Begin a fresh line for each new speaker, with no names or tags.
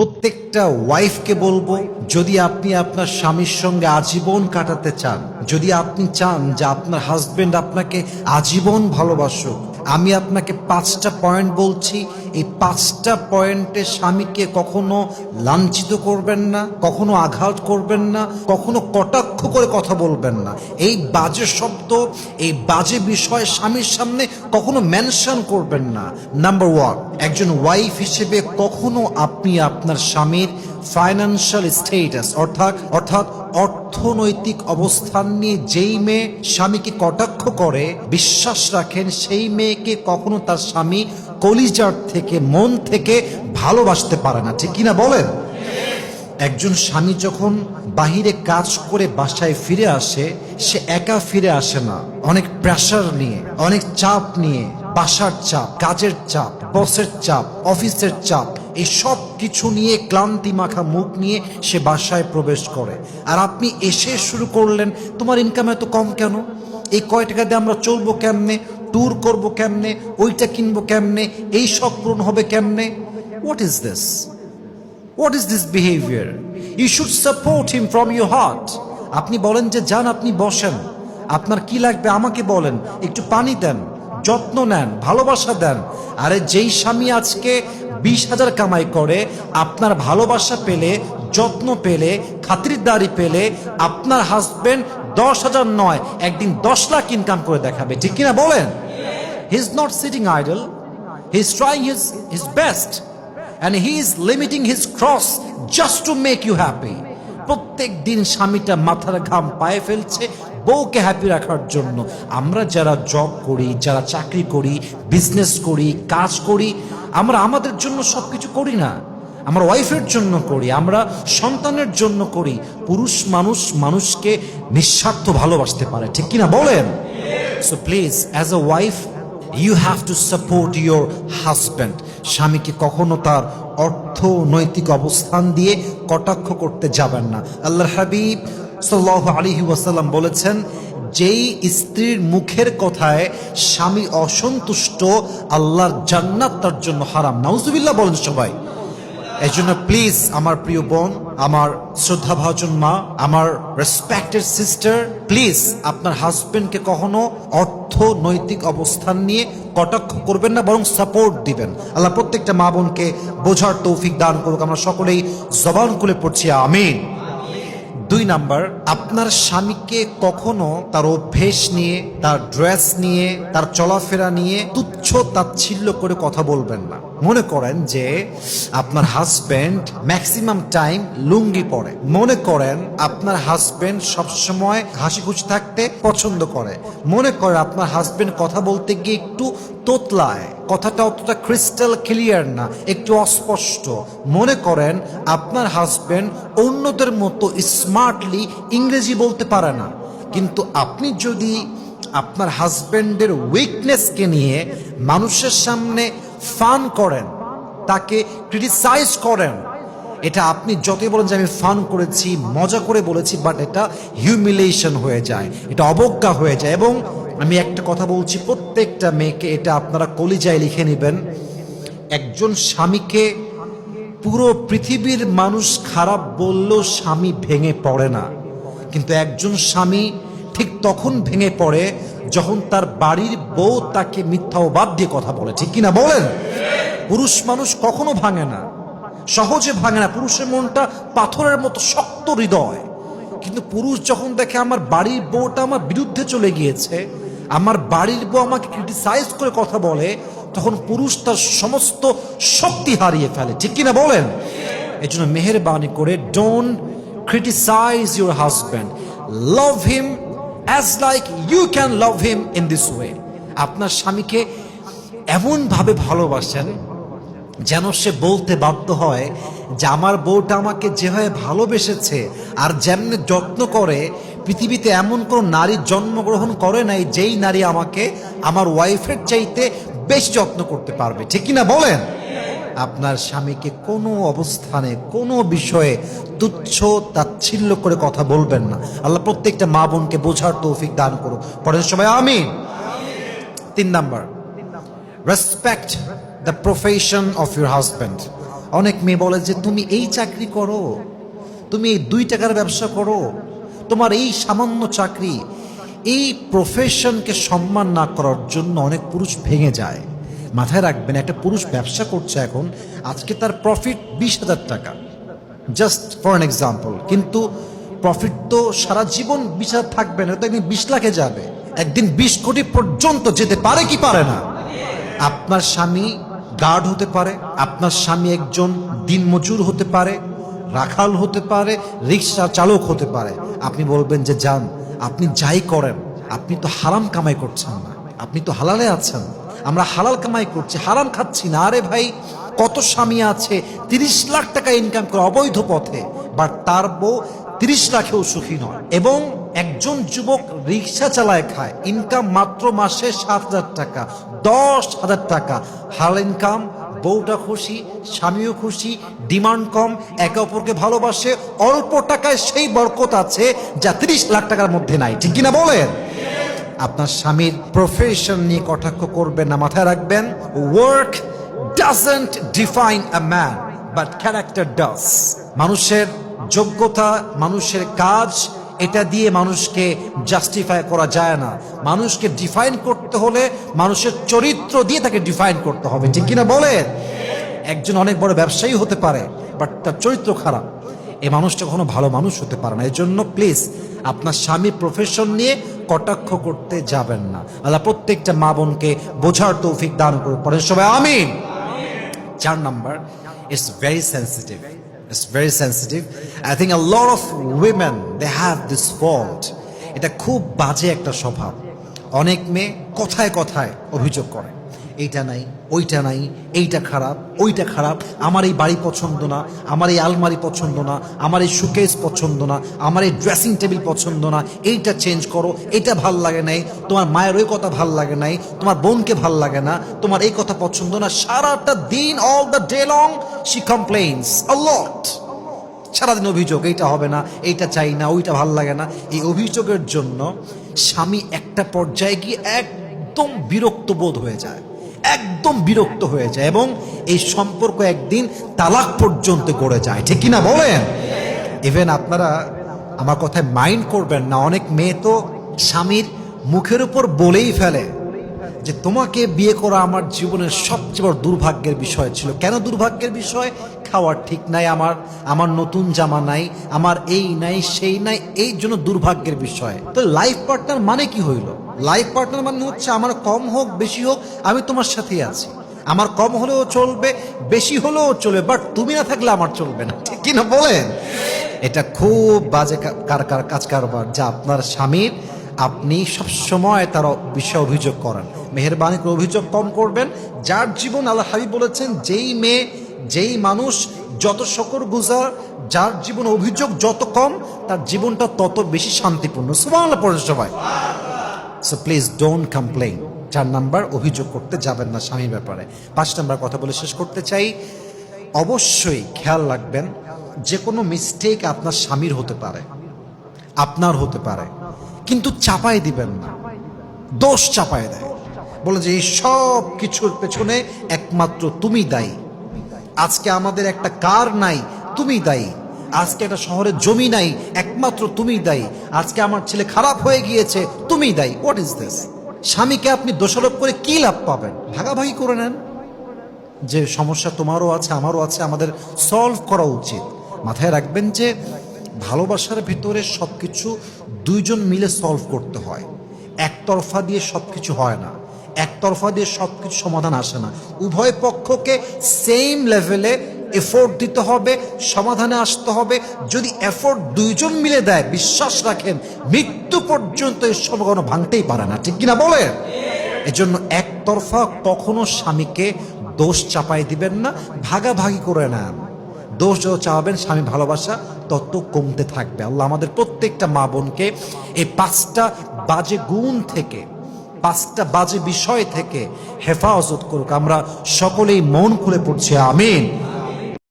প্রত্যেকটা ওয়াইফকে বলবো, যদি আপনি আপনার স্বামীর সঙ্গে আজীবন কাটাতে চান, যদি আপনি চান যে আপনার হাজবেন্ড আপনাকে আজীবন ভালোবাসুক, আমি আপনাকে 5টা পয়েন্ট বলছি। এই 5টা পয়েন্টে স্বামীকে কখনো লাঞ্ছিত করবেন না, কখনো আঘাত করবেন না, কখনো কটাক্ষ করে কথা বলবেন না। এই বাজে শব্দ, এই বাজে বিষয় স্বামীর সামনে কখনো মেনশন করবেন না। নাম্বার 1, একজন ওয়াইফ হিসেবে কখনো আপনি আপনার স্বামীর ফাইন্যান্সিয়াল স্ট্যাটাস অর্থাৎ অর্থনৈতিক অবস্থান নিয়ে যেই মেয়ে স্বামীকে কটাক্ষ করে, বিশ্বাস রাখেন সেই মেয়েকে কখনো তার স্বামী কলিজার থেকে, মন থেকে ভালোবাসতে পারে না। ঠিক কিনা বলেন? একজন স্বামী যখন বাহিরে কাজ করে বাসায় ফিরে আসে, সে একা ফিরে আসে না, অনেক প্রেশার নিয়ে, অনেক চাপ নিয়ে, বাসার চাপ, কাজের চাপ, বসের চাপ, অফিসের চাপ, এই সব কিছু নিয়ে ক্লান্তি মাখা মুখ নিয়ে সে বাসায় প্রবেশ করে। আর আপনি এসে শুরু করলেন, তোমার ইনকাম এত কম কেন? এই কয় টাকা দিয়ে আমরা চলবো কেমনে? ট্যুর করবো কেমনে? ওইটা কিনবো কেমনে? এই সব পূরণ হবে কেমনে? What is this? What is this behavior? You should support him from your heart. আপনি বলেন যে যান, আপনি বসেন, আপনার কি লাগবে আমাকে বলেন, একটু পানি দেন, যত্ন নেন, ভালোবাসা দেন। আরে যেই স্বামী আজকে 20,000 কামাই করে, আপনার ভালোবাসা পেলে, যত্ন পেলে, খাতিরদারি পেলে, আপনার হাজবেন্ড 10,000 নয়, একদিন 10 লাখ ইনকাম করে দেখাবে। ঠিক কিনা বলেন? He is not sitting idle. He is trying his best. And he is limiting his cross just to make you happy. প্রত্যেক দিন স্বামীটা মাথার ঘাম পায়ে ফেলছে বউকে হ্যাপি রাখার জন্য। আমরা যারা জব করি, যারা চাকরি করি, বিজনেস করি, কাজ করি, আমরা আমাদের জন্য সবকিছু করি না, আমরা ওয়াইফের জন্য করি, আমরা সন্তানের জন্য করি। পুরুষ মানুষ মানুষকে নিঃস্বার্থ ভালোবাসতে পারে। ঠিক কিনা বলেন? So please, as a wife, you have to support your husband. স্বামীকে কখনো তার অর্থনৈতিক অবস্থান দিয়ে কটাক্ষ করতে যাবেন না। আল্লাহর হাবিব সাল্লাল্লাহু আলাইহি ওয়াসাল্লাম বলেছেন, যেই স্ত্রীর মুখের কথায় স্বামী অসন্তুষ্ট, আল্লাহর জান্নাত তার জন্য হারাম। নাউজুবিল্লাহ বলেন সবাই। এই জন্য প্লিজ আমার প্রিয় বোন, আমার শ্রদ্ধাভাজন মা, আমার রেসপেক্টেড সিস্টার, প্লিজ আপনার হাজবেন্ডকে কখনো অর্থনৈতিক অবস্থান নিয়ে কটাক্ষ করবেন না, বরং সাপোর্ট দিবেন। আল্লাহ প্রত্যেকটা মা বোনকে বোঝার তৌফিক দান করুক। আমরা সকলেই জবান খুলে পড়ছি আমিন। 2 নাম্বার, আপনার স্বামীকে কখনো তার অভ্যেস নিয়ে, তার ড্রেস নিয়ে, তার চলাফেরা নিয়ে তুচ্ছ তাচ্ছিল্য করে কথা বলবেন না। মনে করেন যে আপনার হাজবেন্ড ম্যাক্সিমাম টাইম লুঙ্গি পরে, মনে করেন আপনার হাজবেন্ড সবসময় হাসি খুশি থাকতে পছন্দ করে, মনে করেন আপনার হাজবেন্ড কথা বলতে গিয়ে একটু তোতলায়, কথাটা অতটা ক্রিস্টাল ক্লিয়ার না, একটু অস্পষ্ট, মনে করেন আপনার হাজবেন্ড অন্যদের মতো স্মার্টলি ইংরেজি বলতে পারে না, কিন্তু আপনি যদি আপনার হাজবেন্ডের উইকনেসকে নিয়ে মানুষের সামনে ফান করেন, তাকে ক্রিটিসাইজ করেন, এটা আপনি যতই বলেন যে আমি ফান করেছি, মজা করে বলেছি, বাট এটা হিউমিলিয়েশন হয়ে যায়, এটা অবজ্ঞা হয়ে যায়। এবং আমি একটা কথা বলছি প্রত্যেকটা মেয়েকে, এটা আপনারা কলিজায় লিখে নেবেন, একজন স্বামীকে পুরো পৃথিবীর মানুষ খারাপ বললেও স্বামী ভেঙে পড়ে না, কিন্তু একজন স্বামী ঠিক তখন ভেঙে পড়ে যখন তার বাড়ির বউ তাকে মিথ্যা অবাদ দিয়ে কথা বলে। ঠিক কিনা বলেন? পুরুষ মানুষ কখনো ভাঙে না, সহজে ভাঙে না। পুরুষের মনটা পাথরের মতো শক্ত হৃদয়, কিন্তু পুরুষ যখন দেখে আমার বাড়ির বউটা আমার বিরুদ্ধে চলে গিয়েছে, আমার বাড়ির বউ আমাকে ক্রিটিসাইজ করে কথা বলে, তখন পুরুষ তার সমস্ত শক্তি হারিয়ে ফেলে। ঠিক কিনা বলেন? এই জন্য মেহেরবানি করে don't criticize your husband, love him as like you can love him in this way. আপনার স্বামীকে এমনভাবে ভালোবাসেন যেন সে বলতে বাধ্য হয় যে আমার বউটা আমাকে যেভাবে ভালোবেসেছে আর যেমনি যত্ন করে, পৃথিবীতে এমন কোনো নারী জন্মগ্রহণ করে নাই যেই নারী আমাকে আমার ওয়াইফের চাইতে বেশি যত্ন করতে পারবে। ঠিক কিনা বলেন? আপনার স্বামীকে কোনো অবস্থানে, কোনো বিষয়ে তুচ্ছ তাচ্ছিল্য করে কথা বলবেন না। আল্লাহ প্রত্যেকটা মা বোনকে বোঝার তৌফিক দান করুক। পড়েন সবাই আমিন। 3 number, respect the profession of your husband. অনেক মেয়ে বলে যে তুমি এই চাকরি করো, তুমি এই 2 টাকার ব্যবসা করো, তোমার এই সামান্য চাকরি। এই প্রফেশনকে সম্মান না করার জন্য অনেক পুরুষ ভেঙে যায়। মাথায় রাখবেন, একটা পুরুষ ব্যবসা করছে এখন, আজকে তার প্রফিট 20,000 টাকা, জাস্ট ফর অ্যান এক্সাম্পল, কিন্তু প্রফিট তো সারা জীবন 20,000 থাকবে না, তো একদিন 20 লাখে যাবে, একদিন 20 কোটি পর্যন্ত যেতে পারে কি পারে না? আপনার স্বামী গার্ড হতে পারে, আপনার স্বামী একজন দিনমজুর হতে পারে, রাখাল হতে পারে, রিক্সা চালক হতে পারে। আপনি বলবেন যে যান, আপনি যাই করেন, আপনি তো হারাম কামাই করছেন না, আপনি তো হালালে আছেন। আমরা হালাল কামাই করছি, হারাম খাচ্ছি না। আরে ভাই, কত স্বামী আছে 30 লাখ টাকা ইনকাম করে অবৈধ পথে, বাট তার বউ 30 লাখেও সুখী নয়। এবং একজন যুবক রিক্সা চালায় খায়, ইনকাম মাত্র মাসে 7,000 টাকা, 10,000 টাকা হাল ইনকাম, বউটা খুশি, স্বামীও খুশি, ডিমান্ড কম, একে অপরকে ভালোবাসে, অল্প টাকায় সেই বরকত আছে যা 30 লাখ টাকার মধ্যে নাই। ঠিক কিনা বলেন? আপনার স্বামীর প্রফেশন নিয়ে কটাক্ষ করবেন না, মাথায় রাখবেন, work doesn't define a man but character does. মানুষের যোগ্যতা, মানুষের কাজ, এটা দিয়ে মানুষকে জাস্টিফাই করা যায় না। মানুষকে ডিফাইন করতে হলে মানুষের চরিত্র দিয়ে তাকে ডিফাইন করতে হবে। ঠিক কিনা বলেন? একজন অনেক বড় ব্যবসায়ী হতে পারে, বাট তার চরিত্র খারাপ, এই মানুষটা কখনো ভালো মানুষ হতে পারে না। এই জন্য প্লিজ আপনার স্বামীর প্রফেশন নিয়ে কটাক্ষ করতে যাবেন না। আল্লাহ প্রত্যেকটা মা বোনকে বোঝার তৌফিক দান করুন, পরে সবাই আমিন। 4 number, it's very sensitive. It's very sensitive. I think a lot of women, they have this fault. এটা খুব বাজে একটা স্বভাব। অনেক মেয়ে কথায় কথায় অভিযোগ করে, এইটা নাই, ওইটা নাই, এইটা খারাপ, ওইটা খারাপ, আমার এই বাড়ি পছন্দ না, আমার এই আলমারি পছন্দ না, আমার এই শোকেস পছন্দ না, আমার এই ড্রেসিং টেবিল পছন্দ না, এইটা চেঞ্জ করো, এটা ভাল লাগে নাই, তোমার মায়ের ওই কথা ভাল লাগে নাই, তোমার বোনকে ভাল লাগে না, তোমার এই কথা পছন্দ না। সারাটা দিন, all the day long she complains a lot. সারাদিন অভিযোগ, এইটা হবে না, এইটা চাই না, ওইটা ভাল লাগে না। এই অভিযোগের জন্য স্বামী একটা পর্যায়ে গিয়ে একদম বিরক্ত বোধ হয়ে যায়, একদম বিরক্ত হয়ে যায়, এবং এই সম্পর্ক একদিন তালাক পর্যন্ত গড়ে যায়। ঠিক কিনা বলেন? ইভেন আপনারা আমার কথায় মাইন্ড করবেন না, অনেক মেয়ে তো স্বামীর মুখের উপর বলেই ফেলে যে তোমাকে বিয়ে করা আমার জীবনের সবচেয়ে বড় দুর্ভাগ্যের বিষয় ছিল। কেন দুর্ভাগ্যের বিষয়? খাওয়ার ঠিক নাই আমার, আমার নতুন জামা নাই, আমার এই নাই, সেই নাই, এই জন্য দুর্ভাগ্যের বিষয়। তো লাইফ পার্টনার মানে কি হইল? লাইফ পার্টনার মানে হচ্ছে আমার কম হোক বেশি হোক আমি তোমার সাথেই আছি, আমার কম হলেও চলবে, বেশি হলেও চলবে, বাট তুমি না থাকলে আমার চলবে না। ঠিক কিনা বলেন? এটা খুব বাজে কাজ কারবার, যা আপনার স্বামীর আপনি সবসময় তার বিষয়ে অভিযোগ করেন। মেহেরবানি করে অভিযোগ কম করবেন। যার জীবন, আল্লাহ হাবিব বলেছেন, যেই মেয়ে, যেই মানুষ যত শুকরগুজার, যার জীবন অভিযোগ যত কম, তার জীবনটা তত বেশি শান্তিপূর্ণ। সুবহানাল্লাহ পড়েন সবাই। So please don't complain. 4 number, অভিযোগ করতে যাবেন না স্বামীর ব্যাপারে। 5 নাম্বার কথা বলে শেষ করতে চাই, অবশ্যই খেয়াল রাখবেন, যে কোনো মিস্টেক আপনার স্বামীর হতে পারে, আপনার হতে পারে, কিন্তু চাপায় দিবেন না, দোষ চাপায় দেয়, বলে যে এই সব কিছুর পেছনে একমাত্র তুমি দায়ী। আজকে আমাদের একটা কার নাই, তুমি দায়ী। আজকে একটা শহরের জমি নাই, একমাত্র তুমি দায়ী। আজকে আমার ছেলে খারাপ হয়ে গিয়েছে, তুমি দায়ী। What is this? স্বামীকে আপনি দোষারোপ করে কি লাভ পাবেন? ভাগাভাগি করে নেন, যে সমস্যা তোমারও আছে আমারও আছে, আমাদের সলভ করা উচিত। মাথায় রাখবেন যে ভালোবাসার ভিতরে সবকিছু দুইজন মিলে সলভ করতে হয়, একতরফা দিয়ে সবকিছু হয় না, একতরফা দিয়ে সবকিছু সমাধান আসে না। উভয় পক্ষকে সেম লেভেলে এফোর্ট দিতে হবে, সমাধানে আসতে হবে। যদি এফোর্ট দুইজন মিলে দেয়, বিশ্বাস রাখেন মৃত্যু পর্যন্ত এই সম্পর্ক ভাঙতেই পারে না। ঠিক কিনা বলেন? এজন্য একতরফা কখনো স্বামীকে দোষ চাপাই দিবেন না, ভাগাভাগি করে নেন। দোষ যত চাওয়াবেন স্বামী ভালোবাসা তত কমতে থাকবে। আল্লাহ আমাদের প্রত্যেকটা মা বোনকে এই 5টা বাজে গুণ থেকে, 5টা বাজে বিষয় থেকে হেফাজত করুক। আমরা সকলেই মন খুলে পড়ছি, আমিন।